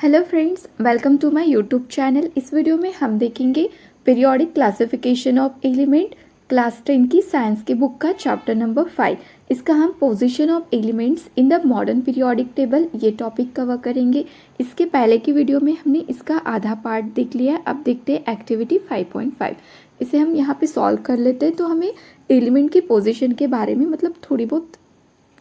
Hello friends, welcome to my YouTube channel. इस video में हम देखेंगे periodic classification of element class 10 की साइंस की बुक का चैप्टर नंबर 5। इसका हम position of elements in the modern periodic table ये टॉपिक कवर करेंगे। इसके पहले की वीडियो में हमने इसका आधा पार्ट देख लिया है। अब देखते हैं एक्टिविटी 5.5। इसे हम यहाँ पे सॉल्व कर लेते हैं तो हमें एलिमेंट की पोजीशन के बारे में मतलब थोड़ी बहुत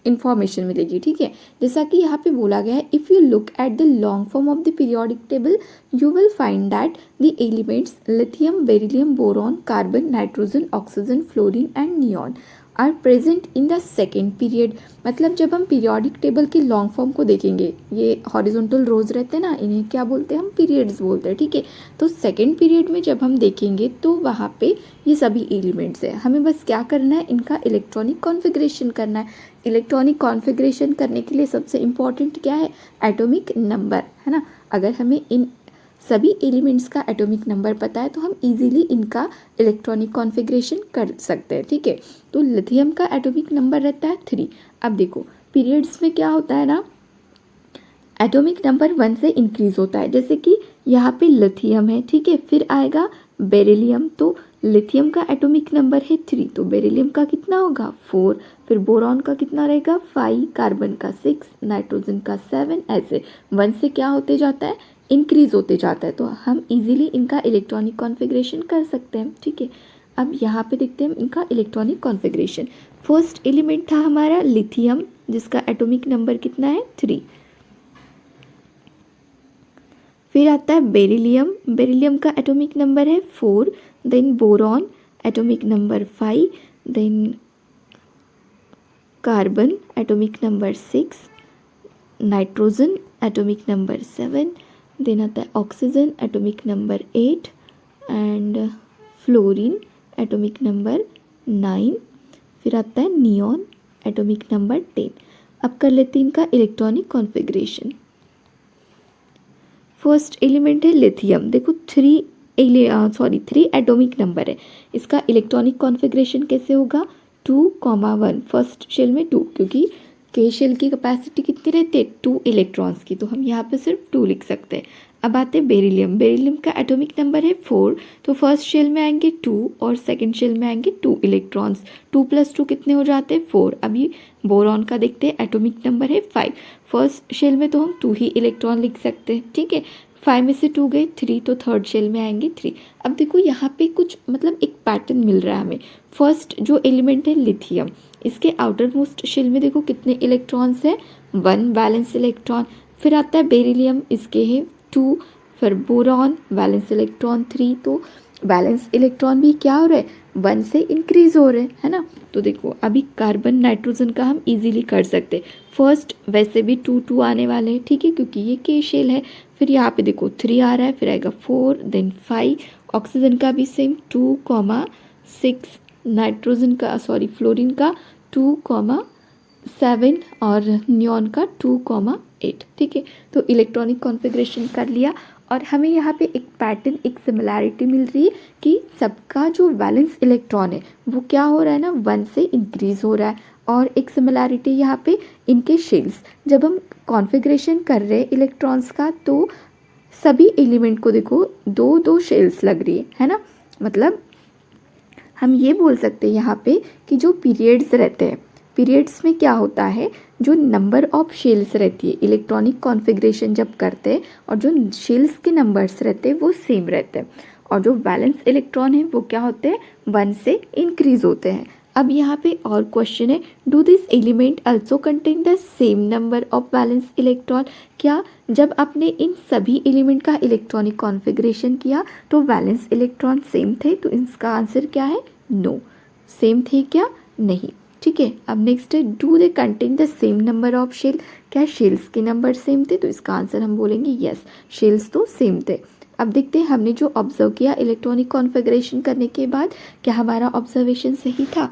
इंफॉर्मेशन मिलेगी। ठीक है, जैसा कि यहाँ पे बोला गया है, if you look at the long form of the periodic table you will find that the elements lithium, beryllium, boron, carbon, nitrogen, oxygen, fluorine and neon are present in the second period. मतलब जब हम periodic table की long form को देखेंगे, ये horizontal रोज रहते हैं ना, इन्हें क्या बोलते हैं, हम पीरियड्स बोलते हैं। ठीक है, तो सेकेंड पीरियड में जब हम देखेंगे तो वहाँ पे ये सभी एलिमेंट्स है। हमें बस क्या करना है, इनका इलेक्ट्रॉनिक कॉन्फ़िगरेशन करना है। इलेक्ट्रॉनिक कॉन्फ़िगरेशन करने के लिए सबसे इम्पॉर्टेंट क्या है, एटॉमिक नंबर, है ना। अगर हमें इन सभी एलिमेंट्स का एटॉमिक नंबर पता है तो हम इजीली इनका इलेक्ट्रॉनिक कॉन्फ़िगरेशन कर सकते हैं। ठीक है, तो लिथियम का एटॉमिक नंबर रहता है 3। अब देखो पीरियड्स में क्या होता है ना, एटॉमिक नंबर 1 से इंक्रीज होता है। जैसे कि यहाँ पे लिथियम है, ठीक है, फिर आएगा बेरिलियम, तो लिथियम का एटॉमिक नंबर है 3, तो बेरिलियम का कितना होगा 4, फिर बोरॉन का कितना रहेगा 5, कार्बन का 6, नाइट्रोजन का 7, ऐसे 1 से क्या होते जाता है, इंक्रीज होते जाता है। तो हम इजीली इनका इलेक्ट्रॉनिक कॉन्फ़िगरेशन कर सकते हैं। ठीक है, अब यहाँ पे देखते हैं इनका इलेक्ट्रॉनिक कॉन्फ़िगरेशन। फर्स्ट एलिमेंट था हमारा लिथियम, जिसका एटॉमिक नंबर कितना है 3। फिर आता है बेरिलियम, बेरिलियम का एटॉमिक नंबर है 4, then boron atomic number 5, then carbon atomic number 6, nitrogen atomic number 7, then आता है oxygen atomic number 8 and fluorine atomic number 9, फिर आता है नियॉन एटॉमिक नंबर 10। अब कर लेते हैं इनका इलेक्ट्रॉनिक कॉन्फ़िगरेशन। फर्स्ट एलिमेंट है लिथियम, देखो 3 एटॉमिक नंबर है। इसका इलेक्ट्रॉनिक कॉन्फ़िगरेशन कैसे होगा, 2,1, फर्स्ट शेल में 2, क्योंकि के शेल की कैपेसिटी कितनी रहती है 2 इलेक्ट्रॉन्स की, तो हम यहाँ पे सिर्फ 2 लिख सकते हैं। अब आते हैं बेरिलियम, बेरिलियम का एटॉमिक नंबर है 4, तो फर्स्ट शेल में आएंगे 2 और सेकंड शेल में आएंगे 2 इलेक्ट्रॉन्स, 2 + 2 कितने हो जाते हैं 4। अभी बोरॉन का देखते हैं, एटॉमिक नंबर है 5, फर्स्ट शेल में तो हम 2 ही इलेक्ट्रॉन लिख सकते हैं। ठीक है, 5 में से 2 गए 3, तो थर्ड शेल में आएंगे 3। अब देखो यहाँ पे कुछ मतलब एक पैटर्न मिल रहा है हमें। फर्स्ट जो एलिमेंट है लिथियम, इसके आउटर मोस्ट शेल में देखो कितने इलेक्ट्रॉन्स है, 1 बैलेंस इलेक्ट्रॉन। फिर आता है बेरिलियम, इसके है 2, फिर बोरॉन वैलेंस इलेक्ट्रॉन 3, तो बैलेंस इलेक्ट्रॉन भी क्या हो रहे हैं 1 से इंक्रीज हो रहे हैं, है ना। तो देखो अभी कार्बन नाइट्रोजन का हम इजीली कर सकते। फर्स्ट वैसे भी 2 आने वाले हैं, ठीक है, क्योंकि ये के शेल है। फिर यहाँ पे देखो 3 आ रहा है, फिर आएगा 4, देन 5, ऑक्सीजन का भी सेम 2,6, नाइट्रोजन का फ्लोरीन का 2,7 और नियॉन का 2,8। ठीक है, तो इलेक्ट्रॉनिक कॉन्फ़िगरेशन कर लिया और हमें यहाँ पे एक पैटर्न, एक सिमिलैरिटी मिल रही है कि सबका जो वैलेंस इलेक्ट्रॉन है वो क्या हो रहा है ना 1 से इंक्रीज हो रहा है। और एक सिमिलैरिटी यहाँ पे इनके शेल्स, जब हम कॉन्फ़िगरेशन कर रहे हैं इलेक्ट्रॉन्स का तो सभी एलिमेंट को देखो 2-2 शेल्स लग रही है ना। मतलब हम ये बोल सकते हैं यहाँ पे कि जो पीरियड्स रहते हैं, पीरियड्स में क्या होता है, जो नंबर ऑफ शेल्स रहती है इलेक्ट्रॉनिक कॉन्फ़िगरेशन जब करते हैं और जो शेल्स के नंबर्स रहते हैं वो सेम रहते हैं, और जो वैलेंस इलेक्ट्रॉन है वो क्या होते हैं 1 से इंक्रीज होते हैं। अब यहाँ पे और क्वेश्चन है, do this element also contain the same number of valence electron. क्या जब आपने इन सभी एलिमेंट का इलेक्ट्रॉनिक कॉन्फ़िगरेशन किया तो वैलेंस इलेक्ट्रॉन सेम थे, तो इसका आंसर क्या है, नो, सेम थे क्या, नहीं। ठीक है, अब नेक्स्ट है, do they contain the same number of shell, क्या शेल्स के नंबर सेम थे, तो इसका आंसर हम बोलेंगे यस, शेल्स तो सेम थे। अब देखते हैं हमने जो ऑब्जर्व किया इलेक्ट्रॉनिक कॉन्फ़िगरेशन करने के बाद क्या हमारा ऑब्जर्वेशन सही था,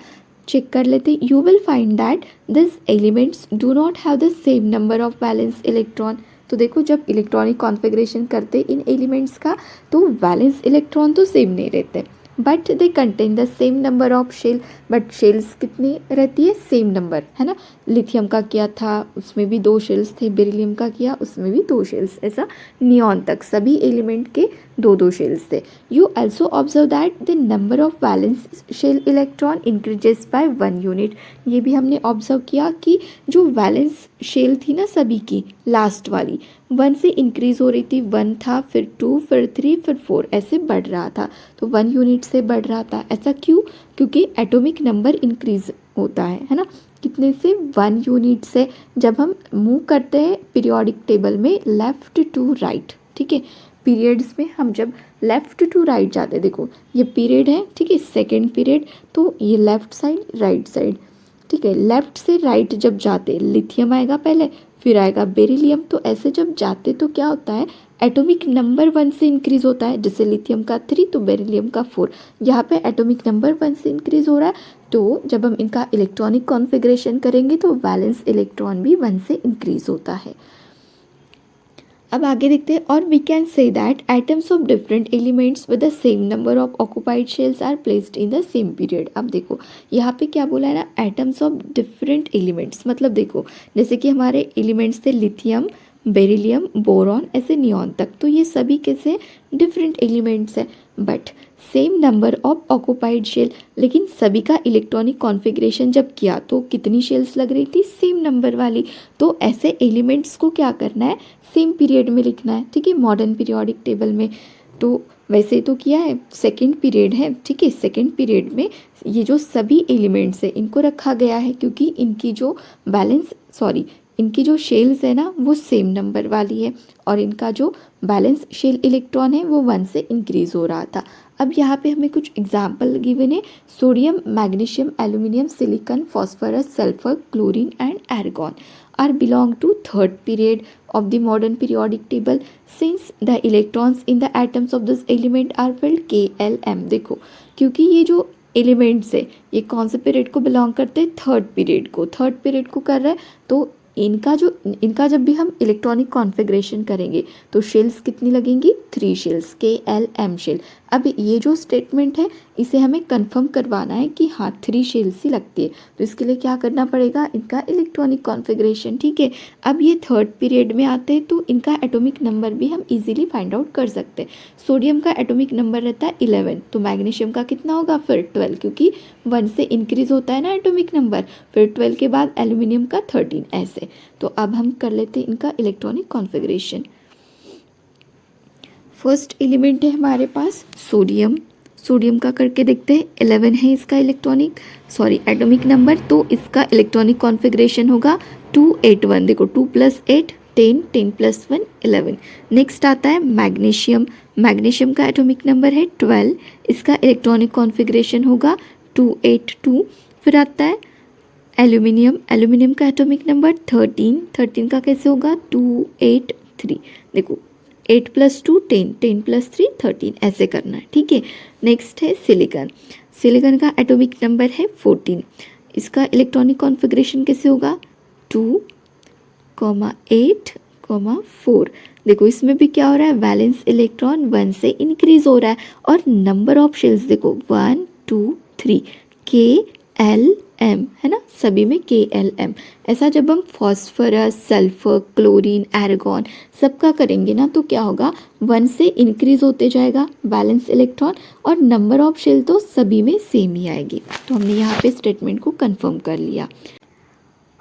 चेक कर लेते। You will find that this elements do not have the same number of valence electron. तो देखो जब इलेक्ट्रॉनिक कॉन्फ़िगरेशन करते इन एलिमेंट्स का तो वैलेंस इलेक्ट्रॉन तो सेम नहीं रहते, but they contain the same number of shell, but shells कितनी रहती है, सेम नंबर, है ना। लिथियम का किया था उसमें भी 2 शेल्स थे, बेरिलियम का किया उसमें भी 2 शेल्स, ऐसा नियॉन तक सभी एलिमेंट के 2 शेल्स थे। You also observe that the number of valence shell electron increases by 1 unit. ये भी हमने ऑब्जर्व किया कि जो वैलेंस शेल थी ना सभी की, लास्ट वाली 1 से इंक्रीज हो रही थी, 1 था, फिर 2, फिर 3, फिर 4, ऐसे बढ़ रहा था। तो 1 यूनिट से बढ़ रहा था, ऐसा क्यों, क्योंकि एटॉमिक नंबर इंक्रीज होता है ना। कितने से, 1 यूनिट से। जब हम मूव करते हैं पीरियोडिक टेबल में लेफ़्ट टू राइट, ठीक है, पीरियड्स में हम जब लेफ़्ट टू राइट जाते हैं, देखो ये पीरियड है, ठीक है, सेकेंड पीरियड, तो ये लेफ़्ट साइड राइट साइड, ठीक है। लेफ़्ट से राइट जब जाते, लिथियम आएगा पहले, फिर आएगा बेरिलियम, तो ऐसे जब जाते तो क्या होता है, एटॉमिक नंबर 1 से इंक्रीज होता है। जैसे लिथियम का 3 तो बेरिलियम का 4, यहाँ पे एटॉमिक नंबर 1 से इंक्रीज हो रहा है। तो जब हम इनका इलेक्ट्रॉनिक कॉन्फ़िगरेशन करेंगे तो वैलेंस इलेक्ट्रॉन भी 1 से इंक्रीज होता है। अब आगे देखते हैं, और we can say that atoms of different elements with the same number of occupied shells are placed in the same period. अब देखो यहाँ पे क्या बोला है ना, एटम्स ऑफ डिफरेंट एलिमेंट्स, मतलब देखो जैसे कि हमारे एलिमेंट्स थे लिथियम, बेरिलियम, बोरॉन, ऐसे नियॉन तक, तो ये सभी कैसे डिफरेंट एलिमेंट्स हैं, but same number of occupied shell. लेकिन सभी का इलेक्ट्रॉनिक कॉन्फ़िगरेशन जब किया तो कितनी शेल्स लग रही थी, सेम नंबर वाली। तो ऐसे एलिमेंट्स को क्या करना है, सेम पीरियड में लिखना है, ठीक है, मॉडर्न पीरियोडिक टेबल में। तो वैसे तो किया है, सेकेंड पीरियड है, ठीक है, सेकेंड पीरियड में ये जो सभी एलिमेंट्स है इनको रखा गया है, क्योंकि इनकी जो शेल्स है ना वो सेम नंबर वाली है, और इनका जो बैलेंस शेल इलेक्ट्रॉन है वो 1 से इंक्रीज हो रहा था। अब यहाँ पे हमें कुछ एग्जाम्पल गिवन है, sodium, magnesium, aluminium, silicon, phosphorus, sulphur, chlorine and argon are belong to third period of the modern periodic table since the electrons in the atoms of this element are filled K L M। देखो क्योंकि ये जो elements है ये कौन से period को belong करते हैं, थर्ड पीरियड को कर रहा है। तो इनका जब भी हम इलेक्ट्रॉनिक कॉन्फ़िगरेशन करेंगे तो शेल्स कितनी लगेंगी, 3 शेल्स, KLM शेल। अब ये जो स्टेटमेंट है इसे हमें कंफर्म करवाना है कि हाँ 3 शेल्स ही लगती है, तो इसके लिए क्या करना पड़ेगा, इनका इलेक्ट्रॉनिक कॉन्फ़िगरेशन, ठीक है। अब ये थर्ड पीरियड में आते हैं तो इनका एटॉमिक नंबर भी हम इजीली फाइंड आउट कर सकते हैं। सोडियम का एटॉमिक नंबर रहता है 11, तो मैग्नीशियम का कितना होगा फिर 12, क्योंकि 1 से इंक्रीज होता है ना एटॉमिक नंबर, फिर 12 के बाद एल्यूमिनियम का 13, ऐसे। तो अब हम कर लेते हैं इनका इलेक्ट्रॉनिक कॉन्फ़िगरेशन। फर्स्ट एलिमेंट है हमारे पास सोडियम का करके देखते हैं, 11 है इसका एटॉमिक नंबर, तो इसका इलेक्ट्रॉनिक कॉन्फ़िगरेशन होगा 281। देखो 2 + 8 10, 10 + 1 11। नेक्स्ट आता है मैग्नीशियम का एटॉमिक नंबर है 12, इसका इलेक्ट्रॉनिक कॉन्फ़िगरेशन होगा 282। फिर आता है एल्यूमिनियम का एटॉमिक नंबर 13 का कैसे होगा 283। देखो 8 + 2 10, 10 + 3 13, ऐसे करना है, ठीक है। नेक्स्ट है सिलिकॉन का एटॉमिक नंबर है 14, इसका इलेक्ट्रॉनिक कॉन्फ़िगरेशन कैसे होगा 2, 8, 4। देखो इसमें भी क्या हो रहा है, वैलेंस इलेक्ट्रॉन 1 से इंक्रीज हो रहा है, और नंबर ऑफ शेल्स देखो 1 2 3, KLM है ना, सभी में KLM। ऐसा जब हम फॉस्फोरस, सल्फर, क्लोरीन, आर्गॉन सबका करेंगे ना तो क्या होगा, 1 से इंक्रीज होते जाएगा बैलेंस इलेक्ट्रॉन, और नंबर ऑफ शेल तो सभी में सेम ही आएगी। तो हमने यहाँ पे स्टेटमेंट को कंफर्म कर लिया।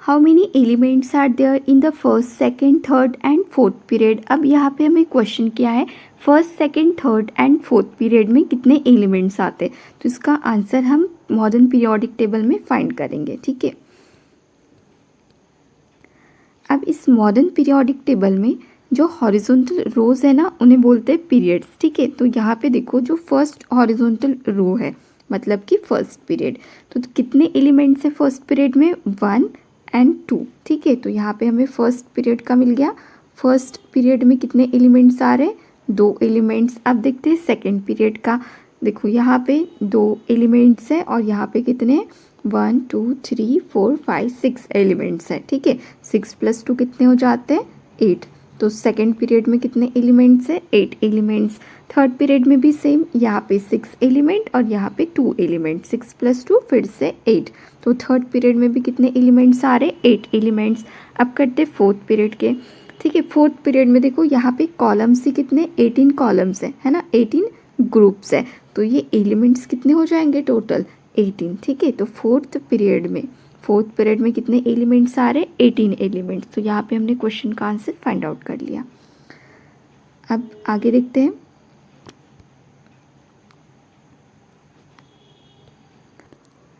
How many elements are there in the first, second, third and fourth period. अब यहाँ पे हमें क्वेश्चन किया है first, second, third and fourth period में कितने एलिमेंट्स आते हैं, तो इसका आंसर हम मॉडर्न पीरियोडिक टेबल में फाइंड करेंगे, ठीक है। अब इस मॉडर्न पीरियोडिक टेबल में जो हॉरिजॉन्टल रोज है ना उन्हें बोलते हैं पीरियड्स, ठीक है। तो यहाँ पे देखो जो फर्स्ट हॉरिजॉन्टल रो है मतलब कि फर्स्ट पीरियड, तो कितने एलिमेंट्स है फर्स्ट पीरियड में, 1 और 2, ठीक है। तो यहाँ पे हमें फर्स्ट पीरियड का मिल गया। फर्स्ट पीरियड में कितने एलिमेंट्स आ रहे हैं, 2 एलिमेंट्स। अब देखते हैं सेकेंड पीरियड का, देखो यहाँ पे 2 एलिमेंट्स हैं और यहाँ पे कितने 1 2 3 4 5 6 एलिमेंट्स हैं, ठीक है। 6 + 2 कितने हो जाते हैं 8, तो सेकेंड पीरियड में कितने एलिमेंट्स है, 8 एलिमेंट्स। थर्ड पीरियड में भी सेम, यहाँ पे 6 एलिमेंट और यहाँ पे 2 एलिमेंट, 6 + 2 फिर से 8। तो थर्ड पीरियड में भी कितने एलिमेंट्स आ रहे, 8 एलिमेंट्स। अब करते फोर्थ पीरियड के, ठीक है। फोर्थ पीरियड में देखो यहाँ पे कॉलम्स ही कितने, 18 कॉलम्स है ना, 18 ग्रुप्स है। तो ये एलिमेंट्स कितने हो जाएंगे टोटल, 18, ठीक है। तो फोर्थ पीरियड में कितने एलिमेंट्स आ रहे, 18 एलिमेंट्स। तो यहाँ पे हमने क्वेश्चन का आंसर फाइंड आउट कर लिया। अब आगे देखते हैं।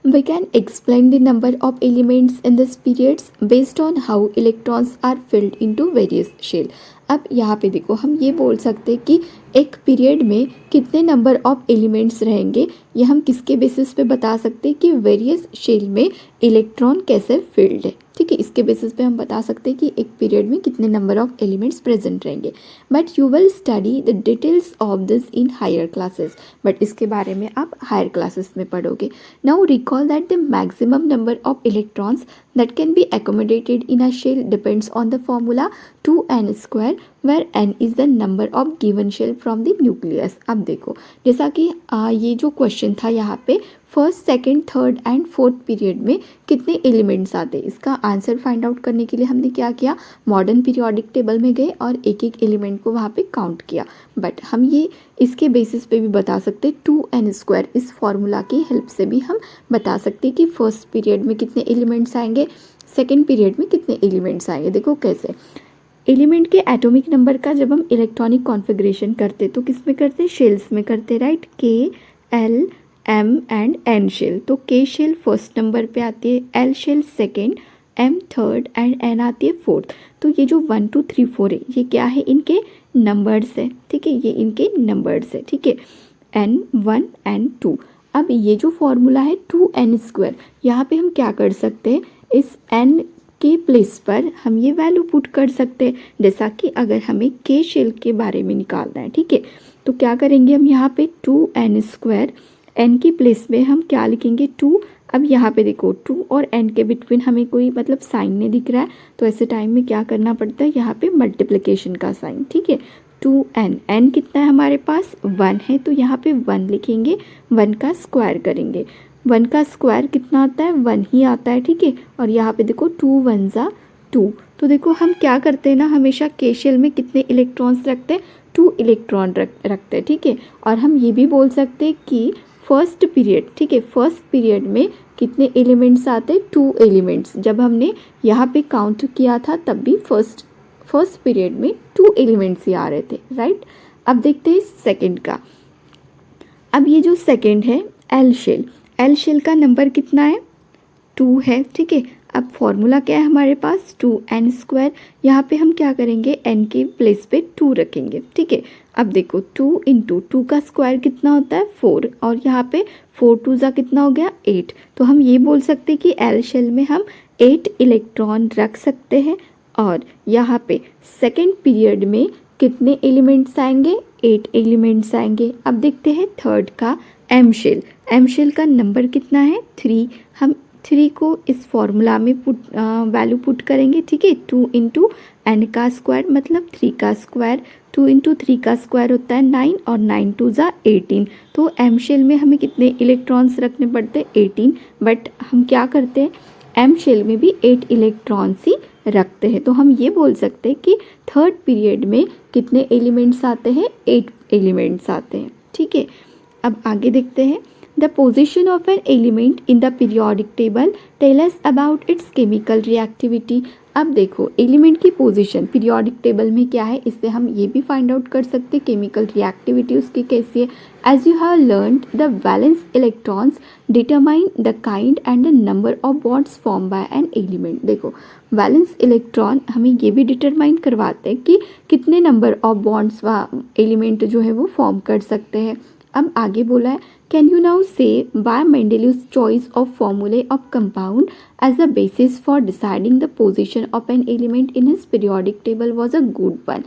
We can explain the number of elements in this periods based on how electrons are filled into various shell. अब यहाँ पे देखो हम ये बोल सकते हैं कि एक पीरियड में कितने नंबर ऑफ एलिमेंट्स रहेंगे, ये हम किसके बेसिस पे बता सकते हैं कि वेरियस शेल में इलेक्ट्रॉन कैसे फिल्ड है, ठीक है। इसके बेसिस पे हम बता सकते हैं कि एक पीरियड में कितने नंबर ऑफ एलिमेंट्स प्रेजेंट रहेंगे। But you will study the details of this in higher classes, but इसके बारे में आप हायर क्लासेस में पढ़ोगे। Now recall that the maximum number of electrons that can be accommodated in a shell depends on the formula 2n² where n is the number of given shell from the nucleus। अब देखो जैसा कि ये जो question था यहाँ पे first, second, third and fourth period में कितने एलिमेंट्स आते हैं, इसका आंसर फाइंड आउट करने के लिए हमने क्या किया, मॉडर्न पीरियोडिक टेबल में गए और एक एक एलिमेंट को वहाँ पे काउंट किया। बट हम ये इसके बेसिस पे भी बता सकते 2n², इस फॉर्मूला की हेल्प से भी हम बता सकते कि फर्स्ट पीरियड में कितने एलिमेंट्स आएंगे, सेकेंड पीरियड में कितने एलिमेंट्स आएंगे। देखो कैसे, एलिमेंट के एटॉमिक नंबर का जब हम इलेक्ट्रॉनिक कॉन्फ़िगरेशन करते तो किस में करते, शेल्स में करते, right. K, L, M and N shell. तो K शेल फर्स्ट नंबर पे आती है, L shell second, M third and N आती है फोर्थ। तो ये जो 1 2 3 4 है ये क्या है, इनके नंबर्स है, ठीक है, ये इनके नंबर्स है, ठीक है, N1 N2। अब ये जो फॉर्मूला है 2n², यहाँ पे हम क्या कर सकते हैं, इस n के प्लेस पर हम ये वैल्यू पुट कर सकते हैं। जैसा कि अगर हमें K शेल के बारे में निकालना है, ठीक है, तो क्या करेंगे हम यहाँ पे 2n², n की प्लेस में हम क्या लिखेंगे 2। अब यहाँ पे देखो 2 और n के बिटवीन हमें कोई मतलब साइन नहीं दिख रहा है, तो ऐसे टाइम में क्या करना पड़ता है, यहाँ पे मल्टीप्लिकेशन का साइन, ठीक है। 2n, n कितना है हमारे पास 1 है, तो यहाँ पे 1 लिखेंगे, 1 का स्क्वायर करेंगे, 1 का स्क्वायर कितना आता है, 1 ही आता है, ठीक है। और यहाँ पे देखो 2 1 ज़ा 2। तो देखो हम क्या करते हैं ना, हमेशा K शेल में कितने इलेक्ट्रॉन्स रखते हैं, 2 इलेक्ट्रॉन रखते हैं, ठीक है। और हम ये भी बोल सकते हैं कि फर्स्ट पीरियड, ठीक है, फर्स्ट पीरियड में कितने एलिमेंट्स आते हैं, 2 एलिमेंट्स। जब हमने यहाँ पे काउंट किया था तब भी फर्स्ट पीरियड में 2 एलिमेंट्स ही आ रहे थे, राइट। अब देखते हैं सेकंड का। अब ये जो सेकंड है L शेल का नंबर कितना है, 2 है, ठीक है। अब फॉर्मूला क्या है हमारे पास, 2n²। यहाँ पे हम क्या करेंगे, n के प्लेस पे 2 रखेंगे, ठीक है। अब देखो 2 × 2 का स्क्वायर कितना होता है 4, और यहाँ पे 4 2 ज़ा कितना हो गया 8। तो हम ये बोल सकते हैं कि L शेल में हम 8 इलेक्ट्रॉन रख सकते हैं। और यहाँ पे सेकेंड पीरियड में कितने एलिमेंट्स आएंगे, 8 एलिमेंट्स आएंगे। अब देखते हैं थर्ड का M शेल का नंबर कितना है 3। हम 3 को इस फॉर्मूला में वैल्यू पुट करेंगे, ठीक है। 2 × n का स्क्वायर मतलब 3 का स्क्वायर, 2 × 3 का स्क्वायर होता है 9 और 9 2 ज़ा 18। तो M शेल में हमें कितने इलेक्ट्रॉन्स रखने पड़ते हैं 18। बट हम क्या करते हैं, M शेल में भी 8 इलेक्ट्रॉन्स ही रखते हैं। तो हम ये बोल सकते हैं कि थर्ड पीरियड में कितने एलिमेंट्स आते हैं, 8 एलिमेंट्स आते हैं, ठीक है। अब आगे देखते हैं, the position of an element in the periodic table tell us about its chemical reactivity. अब देखो एलिमेंट की पोजीशन पीरियोडिक टेबल में क्या है, इससे हम ये भी फाइंड आउट कर सकते हैं केमिकल रिएक्टिविटी उसकी कैसी है। As you have learned the valence electrons determine the kind and the number of bonds form by an element. देखो वैलेंस इलेक्ट्रॉन हमें ये भी डिटरमाइन करवाते हैं कि कितने नंबर ऑफ बॉन्ड्स एलिमेंट जो है वो फॉर्म कर सकते हैं। अब आगे बोला है, can you now say why Mendeleev's choice of formulae of compound as a basis for deciding the position of an element in his periodic table was a good one.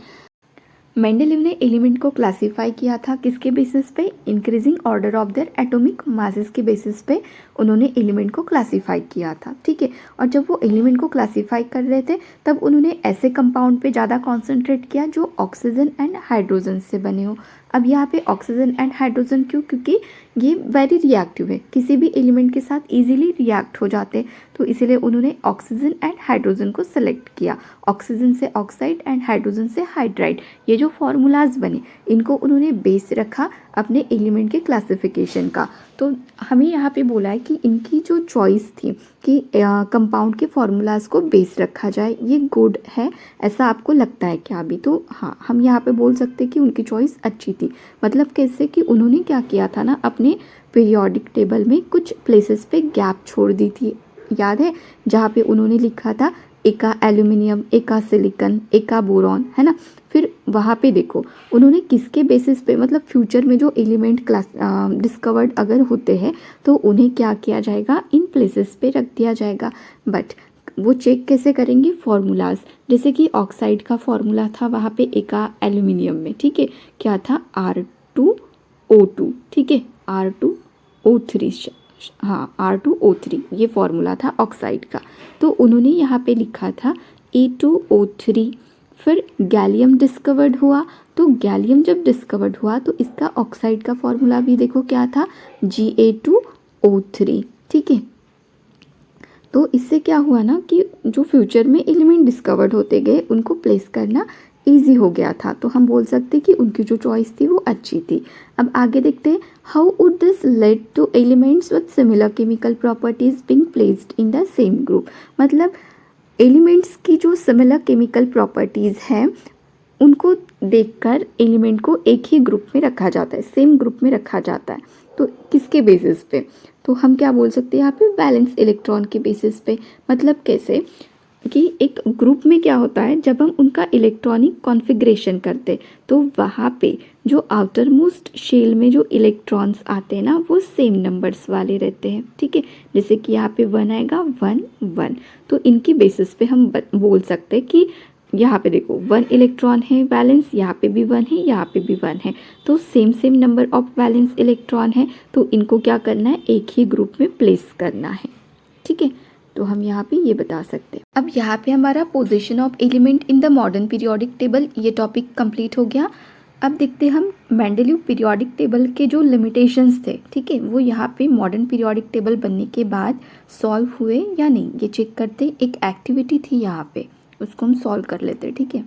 Mendeleev ने element को classify किया था किसके basis पे, increasing order of their atomic masses के basis पे उन्होंने element को क्लासिफाई किया था, ठीक है। और जब वो एलिमेंट को क्लासिफाई कर रहे थे तब उन्होंने ऐसे कंपाउंड पे ज़्यादा कॉन्सेंट्रेट किया जो ऑक्सीजन एंड हाइड्रोजन से बने हो। अब यहाँ पे ऑक्सीजन एंड हाइड्रोजन क्यों, क्योंकि ये वेरी रिएक्टिव है, किसी भी एलिमेंट के साथ इजीली रिएक्ट हो जाते हैं, तो इसीलिए उन्होंने ऑक्सीजन एंड हाइड्रोजन को सेलेक्ट किया। ऑक्सीजन से ऑक्साइड एंड हाइड्रोजन से हाइड्राइड, ये जो फॉर्मूलाज बने इनको उन्होंने बेस रखा अपने एलिमेंट के क्लासिफिकेशन का। तो हमें यहाँ पे बोला है कि इनकी जो चॉइस थी कि कंपाउंड के फॉर्मूलाज को बेस रखा जाए, ये गुड है, ऐसा आपको लगता है क्या अभी? तो हाँ, हम यहाँ पे बोल सकते हैं कि उनकी चॉइस अच्छी थी। मतलब कैसे कि उन्होंने क्या किया था ना, अपने पीरियोडिक टेबल में कुछ प्लेसेस पे गैप छोड़ दी थी, याद है, जहाँ पे उन्होंने लिखा था एका एल्यूमिनियम, एका सिलिकॉन, एका बोरॉन, है ना। फिर वहाँ पे देखो उन्होंने किसके बेसिस पे, मतलब फ्यूचर में जो एलिमेंट क्लास डिस्कवर्ड अगर होते हैं तो उन्हें क्या किया जाएगा, इन प्लेसेस पे रख दिया जाएगा। बट वो चेक कैसे करेंगे, फॉर्मूलाज, जैसे कि ऑक्साइड का फॉर्मूला था वहाँ पे एका एल्यूमिनियम में, ठीक है, क्या था, R2O2, ठीक है, R2O3, हाँ R2O3 ये फॉर्मूला था ऑक्साइड का। तो उन्होंने यहाँ पे लिखा था A2O3। फिर गैलियम डिस्कवर्ड हुआ, तो गैलियम जब डिस्कवर्ड हुआ तो इसका ऑक्साइड का फॉर्मूला भी देखो क्या था, Ga2O3, ठीक है। तो इससे क्या हुआ ना कि जो फ्यूचर में एलिमेंट डिस्कवर्ड होते गए उनको प्लेस करना ईजी हो गया था। तो हम बोल सकते कि उनकी जो चॉइस थी वो अच्छी थी। अब आगे देखते हैं, how would this led two elements with similar chemical properties being placed in the same group. मतलब एलिमेंट्स की जो सिमिलर केमिकल प्रॉपर्टीज़ हैं उनको देखकर एलिमेंट को एक ही ग्रुप में रखा जाता है, सेम ग्रुप में रखा जाता है। तो किसके बेसिस पे, तो हम क्या बोल सकते हैं यहाँ पे, वैलेंस इलेक्ट्रॉन के बेसिस पे। मतलब कैसे कि एक ग्रुप में क्या होता है, जब हम उनका इलेक्ट्रॉनिक कॉन्फ़िगरेशन करते तो वहाँ पे जो आउटर मोस्ट शेल में जो इलेक्ट्रॉन्स आते हैं ना वो सेम नंबर्स वाले रहते हैं, ठीक है। जैसे कि यहाँ पे 1 आएगा, 1 1, तो इनकी बेसिस पे हम बोल सकते हैं कि यहाँ पे देखो 1 इलेक्ट्रॉन है वैलेंस, यहाँ पे भी 1 है, यहाँ पे भी 1 है, तो same same number of valence electron है, तो इनको क्या करना है, एक ही ग्रुप में प्लेस करना है, ठीक है। तो हम यहाँ पे ये बता सकते हैं। अब यहाँ पे हमारा position of element in the modern periodic table ये टॉपिक कंप्लीट हो गया। अब देखते हैं हम मेंडेलीव पीरियोडिक टेबल के जो लिमिटेशंस थे, ठीक है, वो यहाँ पे मॉडर्न पीरियोडिक टेबल बनने के बाद सॉल्व हुए या नहीं, ये चेक करते। एक एक्टिविटी थी यहाँ पे, उसको हम सॉल्व कर लेते, ठीक है।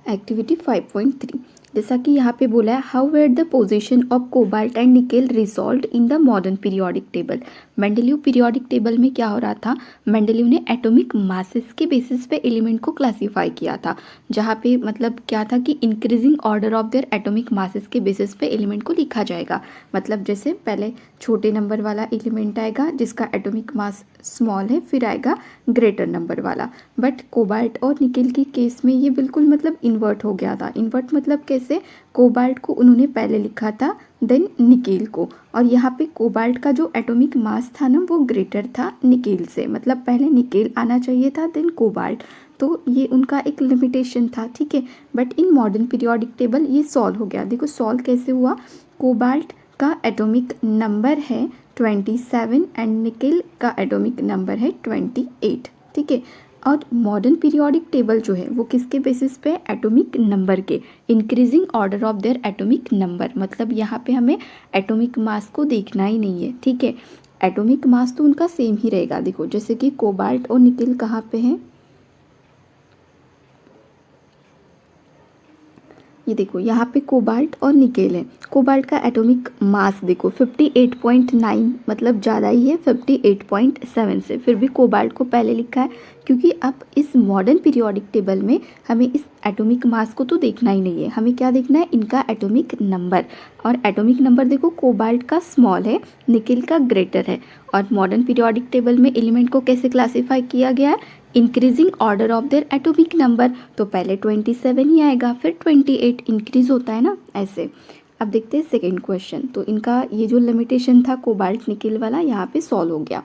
एक्टिविटी 5.3, जैसा कि यहाँ पे बोला है, how where the position of cobalt and nickel resolve in the modern periodic table. Mendeleev periodic table में क्या हो रहा था, मेंडेलीव ने एटॉमिक मासेस के बेसिस पे एलिमेंट को क्लासीफाई किया था, जहाँ पे मतलब क्या था कि increasing order of their atomic masses के बेसिस पे एलिमेंट को लिखा जाएगा। मतलब जैसे पहले छोटे नंबर वाला एलिमेंट आएगा जिसका एटॉमिक मास स्मॉल है, फिर आएगा ग्रेटर नंबर वाला। बट कोबाल्ट और निकेल के केस में ये बिल्कुल मतलब इन्वर्ट हो गया था। इन्वर्ट मतलब कैसे, कोबाल्ट को उन्होंने पहले लिखा था देन निकेल को, और यहाँ पे कोबाल्ट का जो एटॉमिक मास था ना वो ग्रेटर था निकेल से, मतलब पहले निकेल आना चाहिए था देन कोबाल्ट। तो ये उनका एक लिमिटेशन था, ठीक है। But in modern periodic table ये सॉल्व हो गया। देखो सॉल्व कैसे हुआ, कोबाल्ट का एटॉमिक नंबर है 27 एंड निकेल का एटॉमिक नंबर है 28, ठीक है। और मॉडर्न पीरियोडिक टेबल जो है वो किसके बेसिस पे, एटॉमिक नंबर के, increasing order of their atomic number. मतलब यहाँ पे हमें एटॉमिक मास को देखना ही नहीं है, ठीक है। एटॉमिक मास तो उनका सेम ही रहेगा। देखो जैसे कि कोबाल्ट और निकेल कहाँ पे हैं, ये देखो यहाँ पे कोबाल्ट और निकेल है। कोबाल्ट का एटॉमिक मास देखो 58.9, मतलब ज़्यादा ही है 58.7 से, फिर भी कोबाल्ट को पहले लिखा है क्योंकि अब इस मॉडर्न पीरियोडिक टेबल में हमें इस एटॉमिक मास को तो देखना ही नहीं है, हमें क्या देखना है, इनका एटॉमिक नंबर। और एटॉमिक नंबर देखो कोबाल्ट का स्मॉल है, निकेल का ग्रेटर है। और मॉडर्न पीरियोडिक टेबल में एलिमेंट को कैसे क्लासीफाई किया गया है, increasing order of their atomic number. तो पहले 27 ही आएगा, फिर 28 इंक्रीज होता है ना, ऐसे। अब देखते हैं सेकेंड क्वेश्चन। तो इनका ये जो लिमिटेशन था कोबाल्ट निकेल वाला यहाँ पे सॉल्व हो गया।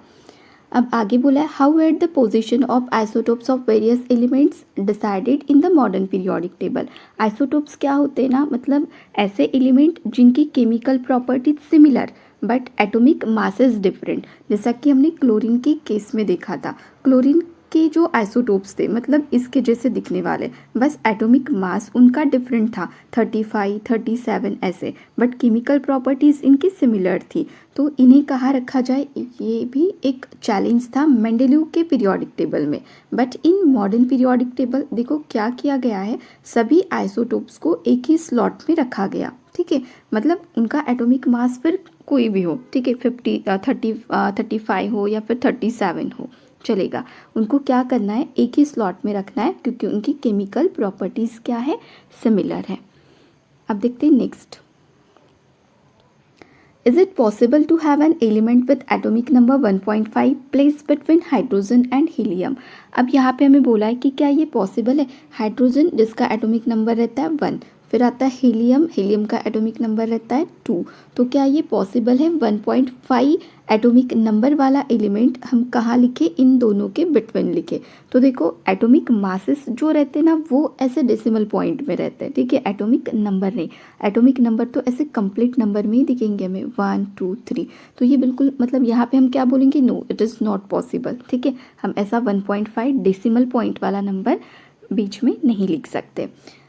अब आगे बोला है how at the position of isotopes of various elements decided in the modern periodic table. Isotopes क्या होते हैं ना, मतलब ऐसे एलिमेंट जिनकी chemical properties similar but atomic masses different, जैसा कि हमने क्लोरीन के केस में देखा था। क्लोरीन के जो आइसोटोप्स थे मतलब इसके जैसे दिखने वाले, बस एटॉमिक मास उनका डिफरेंट था 35, 37 ऐसे, बट केमिकल प्रॉपर्टीज़ इनकी सिमिलर थी। तो इन्हें कहाँ रखा जाए, ये भी एक चैलेंज था मेंडेलीव के पीरियोडिक टेबल में। But in modern periodic table देखो क्या किया गया है, सभी आइसोटोप्स को एक ही स्लॉट में रखा गया, ठीक है। मतलब उनका एटॉमिक मास फिर कोई भी हो, ठीक है, 35 हो या फिर 37 हो चलेगा, उनको क्या करना है, एक ही स्लॉट में रखना है क्योंकि उनकी केमिकल प्रॉपर्टीज़ क्या है, सिमिलर है। अब देखते हैं next. Is it possible to have an element with atomic number 1.5 placed between hydrogen and helium? अब यहाँ पे हमें बोला है कि क्या ये पॉसिबल है, हाइड्रोजन जिसका एटॉमिक नंबर रहता है 1, फिर आता है हीलियम, हीलियम का एटॉमिक नंबर रहता है 2, तो क्या ये पॉसिबल है 1.5 एटॉमिक नंबर वाला एलिमेंट हम कहाँ लिखे, इन दोनों के बिटवीन लिखे। तो देखो एटॉमिक मासेस जो रहते हैं ना वो ऐसे डेसिमल पॉइंट में रहते हैं, ठीक है, एटॉमिक नंबर नहीं। एटॉमिक नंबर तो ऐसे कंप्लीट नंबर में ही दिखेंगे हमें 1, 2, 3, तो ये बिल्कुल मतलब यहाँ पे हम क्या बोलेंगे, no it is not possible, ठीक है, हम ऐसा 1.5 डेसिमल पॉइंट वाला नंबर बीच में नहीं लिख सकते।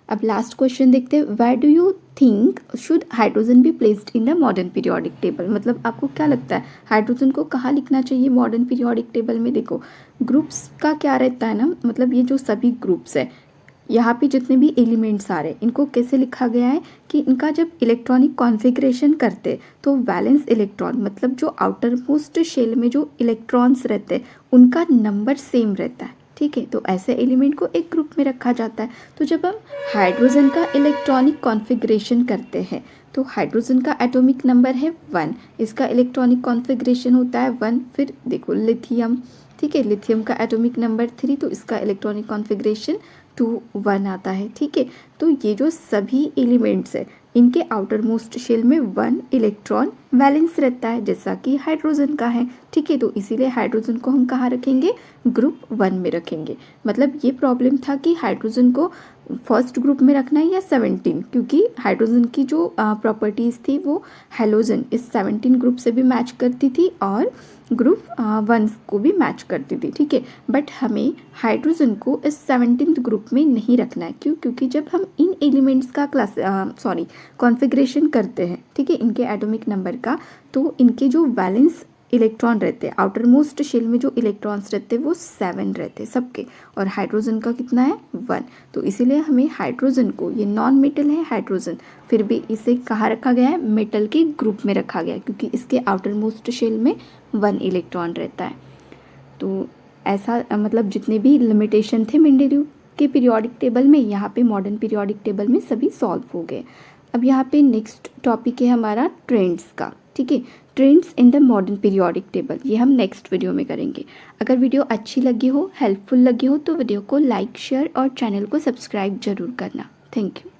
अब लास्ट क्वेश्चन देखते हैं, where do you think should hydrogen be placed in the modern periodic table. मतलब आपको क्या लगता है हाइड्रोजन को कहाँ लिखना चाहिए मॉडर्न पीरियोडिक टेबल में। देखो ग्रुप्स का क्या रहता है ना, मतलब ये जो सभी ग्रुप्स है यहाँ पे जितने भी एलिमेंट्स आ रहे हैं इनको कैसे लिखा गया है कि इनका जब इलेक्ट्रॉनिक कॉन्फ़िगरेशन करते तो वैलेंस इलेक्ट्रॉन मतलब जो आउटर मोस्ट शेल में जो इलेक्ट्रॉन्स रहते हैं उनका नंबर सेम रहता है, ठीक है, तो ऐसे एलिमेंट को एक ग्रुप में रखा जाता है। तो जब हम हाइड्रोजन का इलेक्ट्रॉनिक कॉन्फ़िगरेशन करते हैं तो हाइड्रोजन का एटॉमिक नंबर है 1, इसका इलेक्ट्रॉनिक कॉन्फ़िगरेशन होता है 1। फिर देखो लिथियम, ठीक है, लिथियम का एटॉमिक नंबर 3, तो इसका इलेक्ट्रॉनिक कॉन्फ़िगरेशन 2, 1 आता है, ठीक है। तो ये जो सभी एलिमेंट्स है इनके आउटर मोस्ट शेल में 1 इलेक्ट्रॉन वैलेंस रहता है जैसा कि हाइड्रोजन का है, ठीक है, तो इसीलिए हाइड्रोजन को हम कहाँ रखेंगे, ग्रुप 1 में रखेंगे। मतलब ये प्रॉब्लम था कि हाइड्रोजन को फर्स्ट ग्रुप में रखना है या 17, क्योंकि हाइड्रोजन की जो प्रॉपर्टीज़ थी वो हैलोजन इस 17 ग्रुप से भी मैच करती थी और ग्रुप 1 को भी मैच करती थी, ठीक है। बट हमें हाइड्रोजन को इस 17th ग्रुप में नहीं रखना है, क्यों, क्योंकि जब हम इन एलिमेंट्स का कॉन्फ़िगरेशन करते हैं, ठीक है, इनके एटॉमिक नंबर का, तो इनके जो वैलेंस इलेक्ट्रॉन रहते हैं आउटर मोस्ट शेल में जो इलेक्ट्रॉन्स रहते हैं वो 7 रहते हैं सबके, और हाइड्रोजन का कितना है 1। तो इसीलिए हमें हाइड्रोजन को, ये नॉन मेटल है हाइड्रोजन, फिर भी इसे कहाँ रखा गया है, मेटल के ग्रुप में रखा गया है क्योंकि इसके आउटर मोस्ट शेल में 1 इलेक्ट्रॉन रहता है। तो ऐसा मतलब जितने भी लिमिटेशन थे मेंडेलीव के पीरियोडिक टेबल में यहाँ पे मॉडर्न पीरियोडिक टेबल में सभी सॉल्व हो गए। अब यहाँ पे नेक्स्ट टॉपिक है हमारा ट्रेंड्स का, ठीक है, trends in the modern periodic table, ये हम नेक्स्ट वीडियो में करेंगे। अगर वीडियो अच्छी लगी हो, हेल्पफुल लगी हो तो वीडियो को लाइक, शेयर और चैनल को सब्सक्राइब जरूर करना। Thank you.